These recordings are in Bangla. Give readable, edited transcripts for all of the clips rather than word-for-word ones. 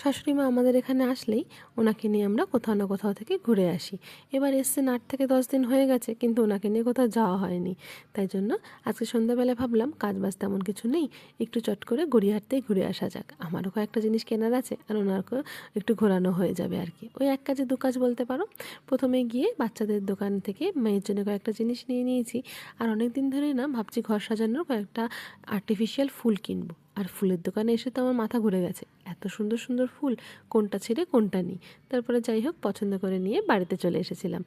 শাশুড়ি মা আমাদের এখানে আসলেই ওনাকে নিয়ে আমরা কোথাও না কোথাও থেকে ঘুরে আসি। এবার এসছেন 8 থেকে 10 দিন হয়ে গেছে, কিন্তু ওনাকে নিয়ে কোথাও যাওয়া হয়নি। তাই জন্য আজকে সন্ধ্যাবেলায় ভাবলাম কাজবাজ তেমন কিছু নেই, একটু চট করে গড়িয়াহাটেই ঘুরে আসা যাক। আমারও কয়েকটা জিনিস কেনার আছে, আর ওনাকেও একটু ঘোরানো হয়ে যাবে আর কি। ওই এক কাজে দু কাজ বলতে পারো। প্রথমে গিয়ে বাচ্চাদের দোকান থেকে মেয়ের জন্য কয়েকটা জিনিস নিয়ে নিয়েছি। আর অনেক দিন ধরেই না ভাবছি ঘর সাজানোর কয়েকটা আর্টিফিশিয়াল ফুল কিনবো। আর ফুলের দোকানে এসে তো আমার মাথা ঘুরে গেছে, এত সুন্দর সুন্দর ফুল, কোনটা ছেড়ে কোনটা নিই। তারপরে যাই হোক পছন্দ করে নিয়ে বাড়িতে চলে এসেছিলাম।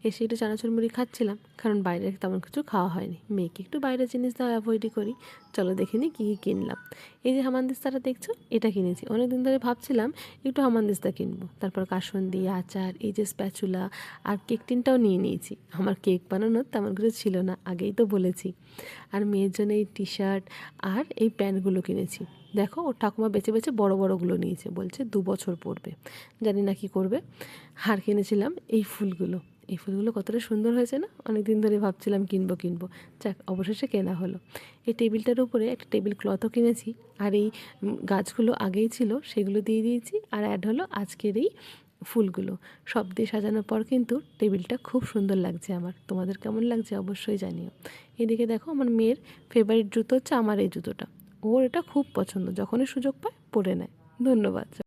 এসে একটু চানাচুর মুড়ি খাচ্ছিলাম, কারণ বাইরে তেমন কিছু খাওয়া হয়নি। মেয়েকে একটু বাইরের জিনিস দেওয়া অ্যাভয়েডই করি। চলো দেখে নিই কী কী কিনলাম। এই যে হামানদিস্তাটা দেখছো, এটা কিনেছি। অনেক দিন ধরে ভাবছিলাম একটু হামানদিস্তা কিনবো। তারপর কাসুন্দি, আচার, এই যে স্প্যাচুলা আর কেক টিনটাও নিয়ে নিয়েছি। আমার কেক বানানোর তেমন কিছু ছিল না, আগেই তো বলেছি। আর মেয়ের জন্য এই টি শার্ট আর এই প্যান্টগুলো কিনেছি। দেখো ওর ঠাকুমা বেছে বেছে বড় বড়গুলো নিয়েছে, বলছে 2 বছর পরবে, জানি না কী করবে। আর কিনেছিলাম এই ফুলগুলো। এই ফুলগুলো কতটা সুন্দর হয়েছে না, অনেক দিন ধরে ভাবছিলাম কিনবো কিনবো, যাক অবশেষে কেনা হলো। এই টেবিলটার উপরে একটা টেবিল ক্লথও কিনেছি। আর এই গাছগুলো আগেই ছিল, সেগুলো দিয়ে দিয়েছি। আর অ্যাড হলো আজকের এই ফুলগুলো। সব দিয়ে সাজানোর পর কিন্তু টেবিলটা খুব সুন্দর লাগছে আমার। তোমাদের কেমন লাগছে অবশ্যই জানিও। এদিকে দেখো আমার মেয়ের ফেভারিট জুতো হচ্ছে আমার এই জুতোটা। ওর এটা খুব পছন্দ, যখনই সুযোগ পায় পরে নেয়। ধন্যবাদ।